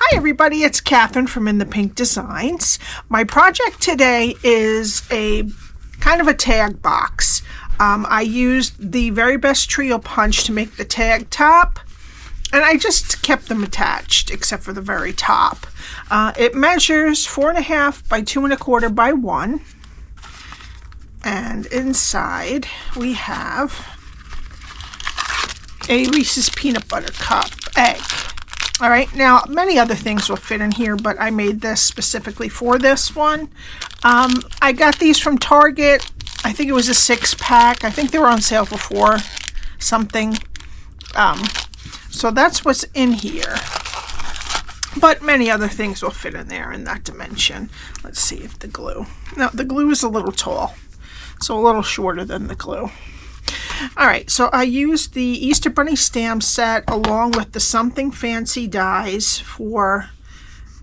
Hi everybody, it's Cathryn from In the Pink Designs. My project today is a kind of a tag box. I used the Very Best Trio punch to make the tag top, and I just kept them attached except for the very top. It measures 4.5 by 2.25 by 1, and inside we have a Reese's Peanut Butter Cup egg. All right, now many other things will fit in here, but I made this specifically for this one. I got these from Target. I think it was a 6-pack. I think they were on sale for $4 something. So that's what's in here. But many other things will fit in there in that dimension. Let's see if the glue. No, the glue is a little tall, so a little shorter than the glue. All right, so I used the Easter Bunny stamp set along with the Something Fancy dies for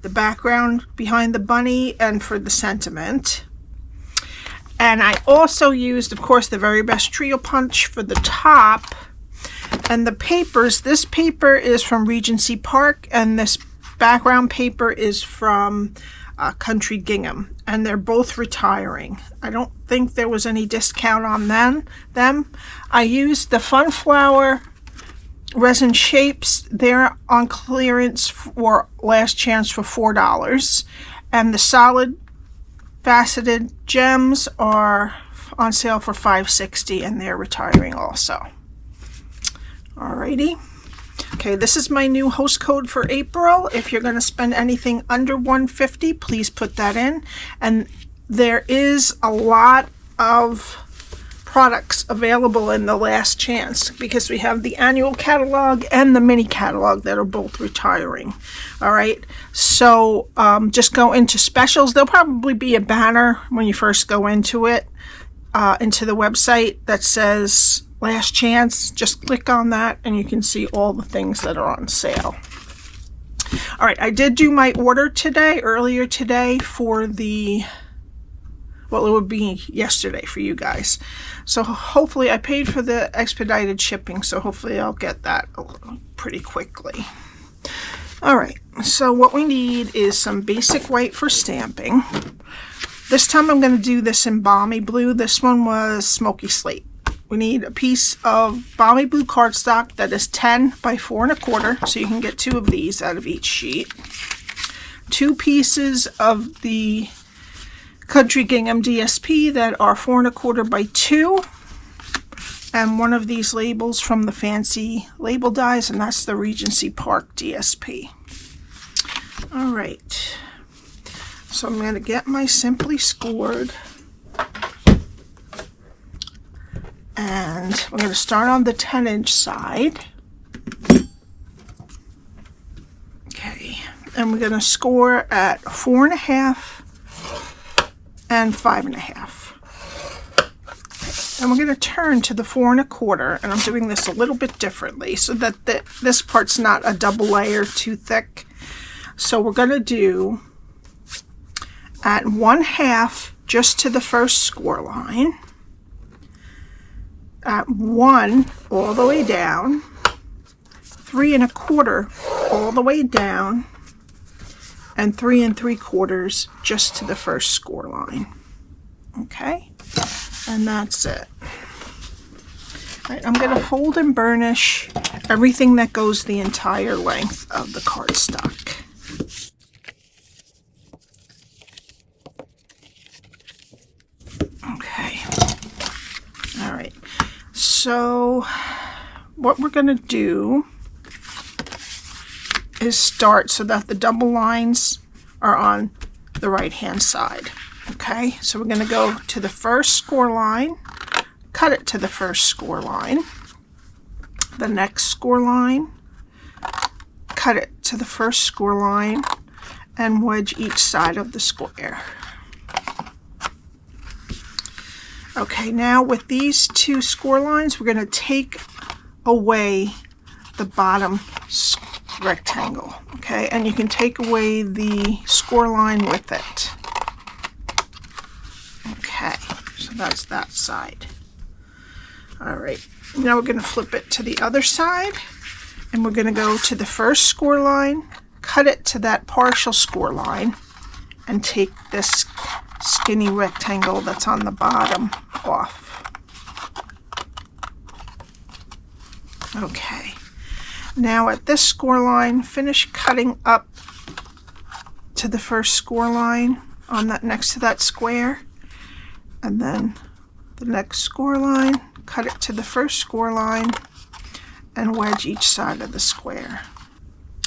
the background behind the bunny and for the sentiment. And I also used, of course, the Very Best Trio punch for the top. And the papers, this paper is from Regency Park, and this background paper is from Country Gingham, and they're both retiring. I don't think there was any discount on them. I used the Fun Flower resin shapes. They're on clearance for last chance for $4, and the solid faceted gems are on sale for $5.60, and they're retiring also. Alrighty. Okay, this is my new host code for April. If you're going to spend anything under $150, please put that in. And there is a lot of products available in the last chance because we have the annual catalog and the mini catalog that are both retiring. All right, so just go into specials. There'll probably be a banner when you first go into it, into the website that says last chance. Just click on that and you can see all the things that are on sale. All right, I did do my order today, earlier today, for the, well, it would be yesterday for you guys. So hopefully I paid for the expedited shipping, so hopefully I'll get that pretty quickly. All right, so what we need is some basic white for stamping. This time I'm going to do this in Balmy blue. This one was smoky slate. We need a piece of Balmy blue cardstock that is 10 by 4.25, so you can get 2 of these out of each sheet. 2 pieces of the Country Gingham DSP that are 4.25 by 2, and 1 of these labels from the fancy label dies, and that's the Regency Park DSP. All right, so I'm going to get my Simply Scored. And we're going to start on the 10-inch side. Okay, and we're going to score at 4.5 and 5.5. And we're going to turn to the 4.25, and I'm doing this a little bit differently so that this part's not a double layer too thick. So we're going to do at 1/2 just to the first score line. At 1 all the way down, 3.25 all the way down, and 3.75 just to the first score line. Okay, and that's it. All right, I'm going to fold and burnish everything that goes the entire length of the cardstock. Okay, all right. So what we're going to do is start so that the double lines are on the right hand side. Okay, so we're going to go to the first score line, cut it to the first score line, the next score line, cut it to the first score line, and wedge each side of the square. Okay, now with these 2 score lines, we're going to take away the bottom rectangle, okay? And you can take away the score line with it. Okay, so that's that side. All right, now we're going to flip it to the other side, and we're going to go to the first score line, cut it to that partial score line and take this skinny rectangle that's on the bottom off. Okay, now at this score line, finish cutting up to the first score line on that next to that square, and then the next score line, cut it to the first score line, and wedge each side of the square.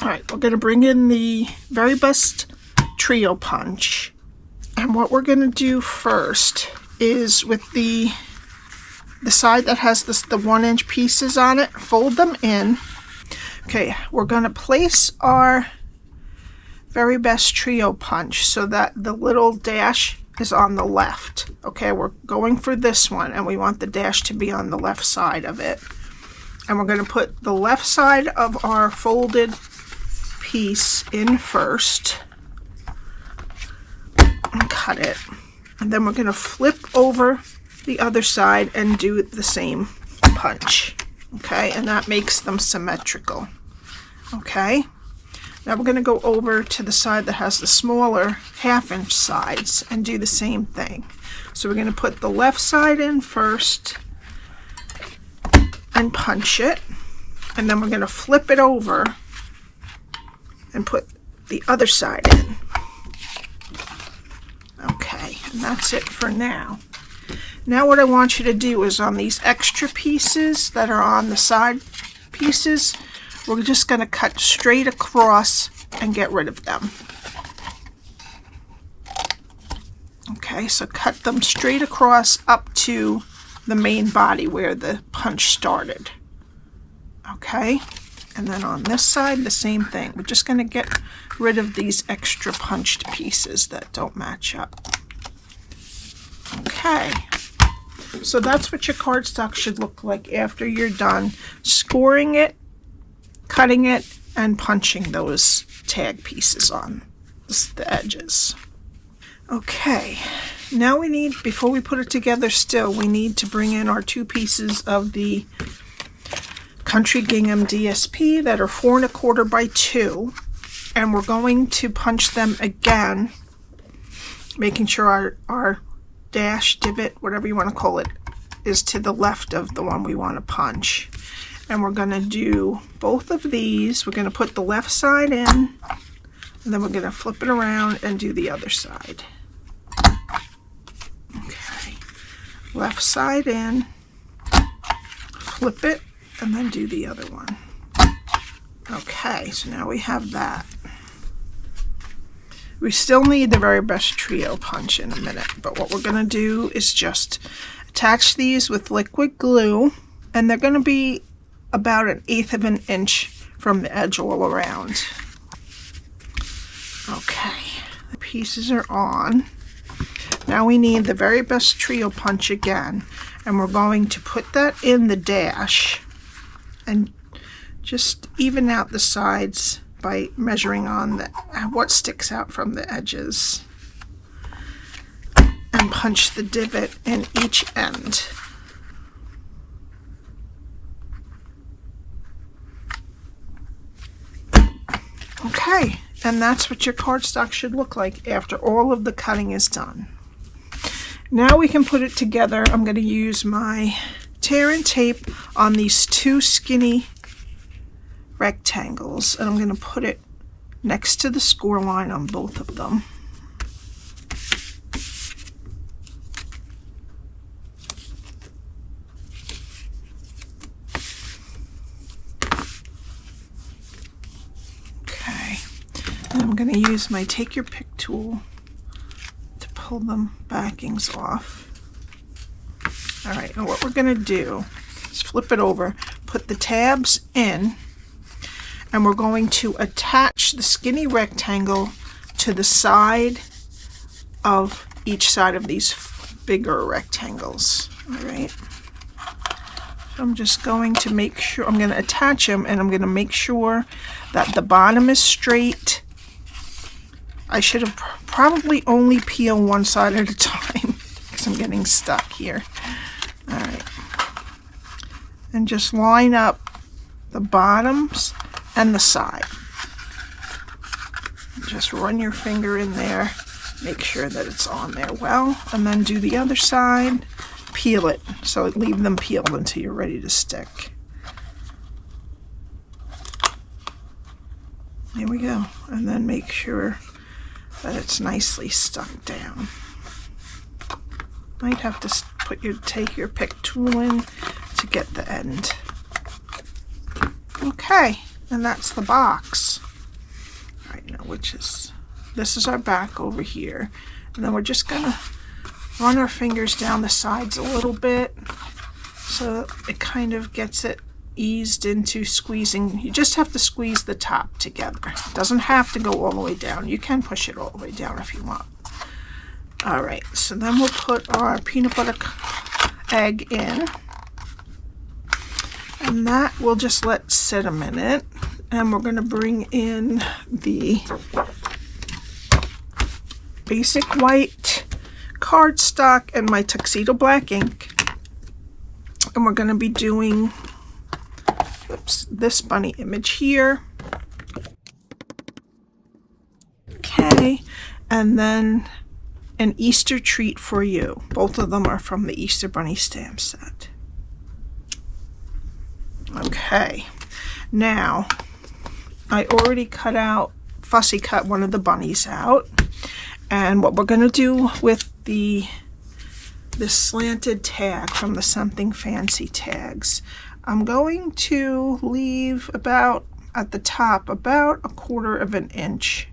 All right, we're going to bring in the very best trio punch, and what we're going to do first is with the side that has the 1-inch pieces on it, fold them in. Okay, we're going to place our very best trio punch so that the little dash is on the left. Okay, we're going for this one, and we want the dash to be on the left side of it. And we're going to put the left side of our folded piece in first and cut it. And then we're going to flip over the other side and do the same punch. Okay, and that makes them symmetrical. Okay, now we're going to go over to the side that has the smaller 1/2-inch sides and do the same thing. So we're going to put the left side in first and punch it, and then we're going to flip it over and put the other side in. Okay, and that's it for now. Now what I want you to do is on these extra pieces that are on the side pieces, we're just going to cut straight across and get rid of them. Okay, so cut them straight across up to the main body where the punch started. Okay, and then on this side the same thing. We're just going to get rid of these extra punched pieces that don't match up. Okay, so that's what your cardstock should look like after you're done scoring it, cutting it, and punching those tag pieces on the edges. Okay, now we need, before we put it together still, we need to bring in our 2 pieces of the Country Gingham DSP that are 4 1/4 by 2, and we're going to punch them again, making sure our dash, divot, whatever you want to call it, is to the left of the one we want to punch. And we're going to do both of these. We're going to put the left side in, and then we're going to flip it around and do the other side. Okay, left side in, flip it, and then do the other one. Okay, so now we have that. We still need the very best trio punch in a minute, but what we're going to do is just attach these with liquid glue, and they're going to be about 1/8 of an inch from the edge all around. Okay, the pieces are on. Now we need the very best trio punch again, and we're going to put that in the dash and just even out the sides by measuring on what sticks out from the edges, and punch the divot in each end. Okay, and that's what your cardstock should look like after all of the cutting is done. Now we can put it together. I'm going to use my tear and tape on these 2 skinny rectangles, and I'm going to put it next to the score line on both of them. Okay, and I'm going to use my take your pick tool to pull them backings off. All right, and what we're going to do is flip it over, put the tabs in, and we're going to attach the skinny rectangle to the side of each side of these bigger rectangles. All right, so I'm just going to make sure, I'm going to attach them, and I'm going to make sure that the bottom is straight. I should have probably only peel one side at a time because I'm getting stuck here. All right, and just line up the bottoms and the side. Just run your finger in there, make sure that it's on there well, and then do the other side, peel it. So leave them peeled until you're ready to stick. There we go. And then make sure that it's nicely stuck down. Might have to take your pick tool in to get the end. Okay, and that's the box. All right, now this is our back over here. And then we're just gonna run our fingers down the sides a little bit so it kind of gets it eased into squeezing. You just have to squeeze the top together. It doesn't have to go all the way down. You can push it all the way down if you want. All right, so then we'll put our peanut butter egg in, and that we'll just let sit a minute. And we're going to bring in the basic white cardstock and my Tuxedo Black ink, and we're going to be doing this bunny image here. Okay, and then an Easter treat for you. Both of them are from the Easter Bunny stamp set. Okay, now I already fussy cut one of the bunnies out, and what we're going to do with this slanted tag from the Something Fancy tags, I'm going to leave at the top about 1/4 of an inch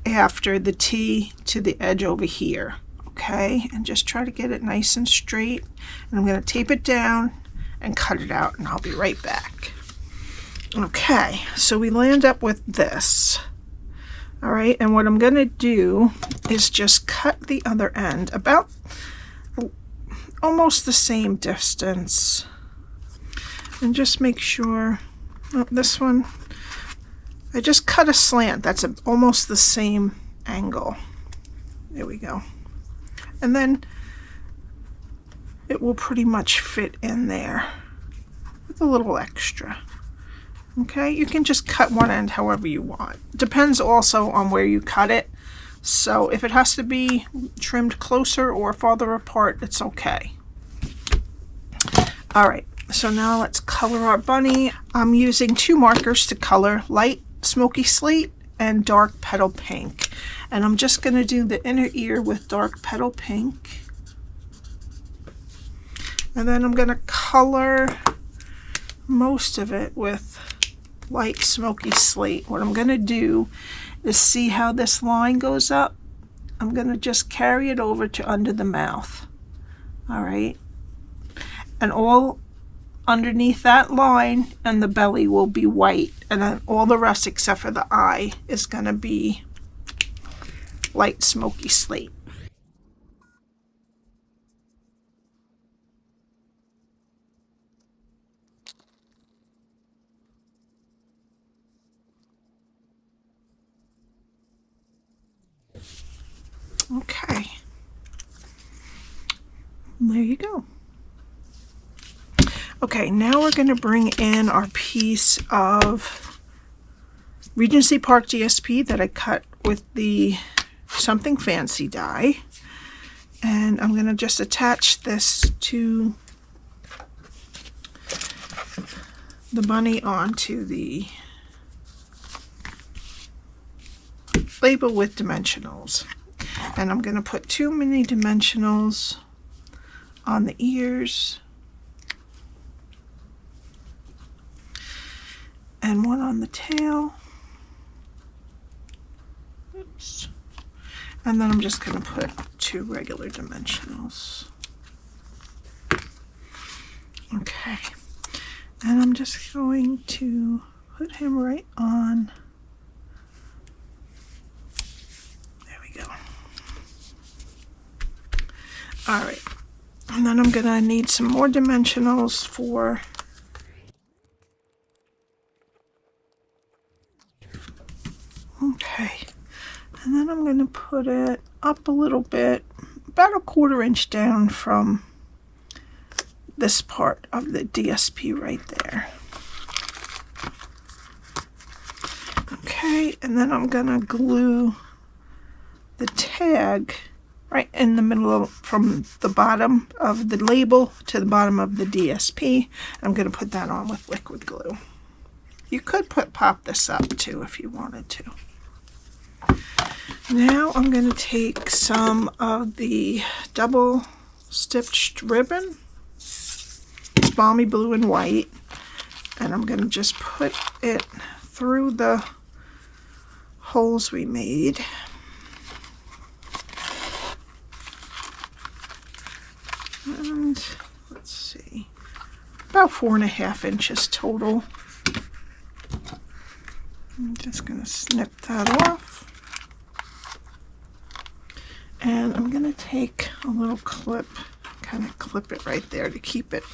after the T to the edge over here. Okay, and just try to get it nice and straight, and I'm going to tape it down and cut it out, and I'll be right back. Okay, so we land up with this. All right, and what I'm going to do is just cut the other end about almost the same distance, and just make sure, this one, I just cut a slant that's almost the same angle. There we go. And then it will pretty much fit in there with a little extra. Okay, you can just cut one end however you want. Depends also on where you cut it. So if it has to be trimmed closer or farther apart, it's okay. All right, so now let's color our bunny. I'm using 2 markers to color: light smoky slate and dark petal pink. And I'm just going to do the inner ear with dark petal pink. And then I'm going to color most of it with light smoky slate. What I'm going to do is, see how this line goes up? I'm going to just carry it over to under the mouth. All right. And all underneath that line and the belly will be white, and then all the rest except for the eye is going to be light smoky slate. Okay, there you go. Okay, now we're going to bring in our piece of Regency Park GSP that I cut with the Something Fancy die. And I'm going to just attach this to the bunny onto the label with dimensionals. And I'm going to put 2 mini dimensionals on the ears and 1 on the tail. Oops. And then I'm just going to put 2 regular dimensionals. Okay. And I'm just going to put him right on. There we go. All right. And then I'm going to need some more dimensionals for okay. And then I'm going to put it up a little bit, about 1/4 inch down from this part of the DSP right there. Okay, and then I'm gonna glue the tag right in the middle from the bottom of the label to the bottom of the DSP. I'm gonna put that on with liquid glue. You could pop this up too if you wanted to. Now I'm going to take some of the double stitched ribbon. It's Balmy blue and white. And I'm going to just put it through the holes we made. And let's see, about 4.5 inches total. I'm just going to snip that off. And I'm going to take a little clip, kind of clip it right there to keep it.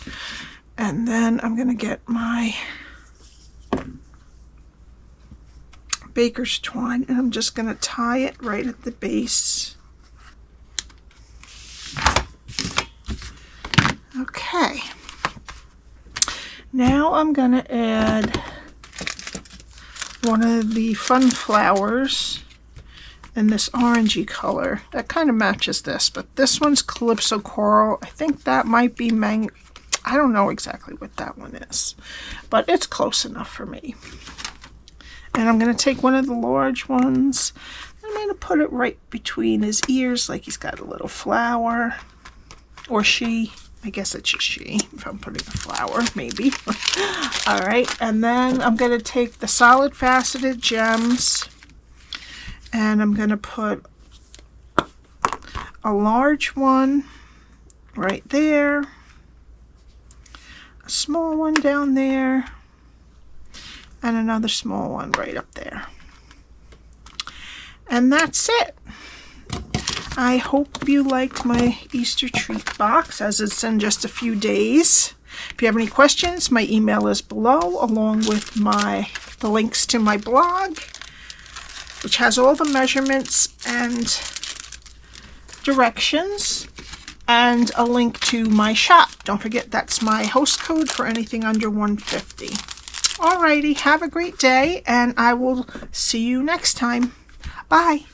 And then I'm going to get my baker's twine and I'm just going to tie it right at the base. Okay. Now I'm going to add one of the fun flowers in this orangey color that kind of matches this, but this one's Calypso Coral. I think that might be I don't know exactly what that one is, but it's close enough for me. And I'm going to take one of the large ones and I'm going to put it right between his ears like he's got a little flower, or she. I guess it's a she if I'm putting a flower, maybe. All right, and then I'm going to take the solid faceted gems and I'm going to put a large one right there, a small one down there, and another small one right up there. And that's it. I hope you liked my Easter treat box, as it's in just a few days. If you have any questions, my email is below, along with the links to my blog, which has all the measurements and directions, and a link to my shop. Don't forget, that's my host code for anything under $150. Alrighty, have a great day, and I will see you next time. Bye.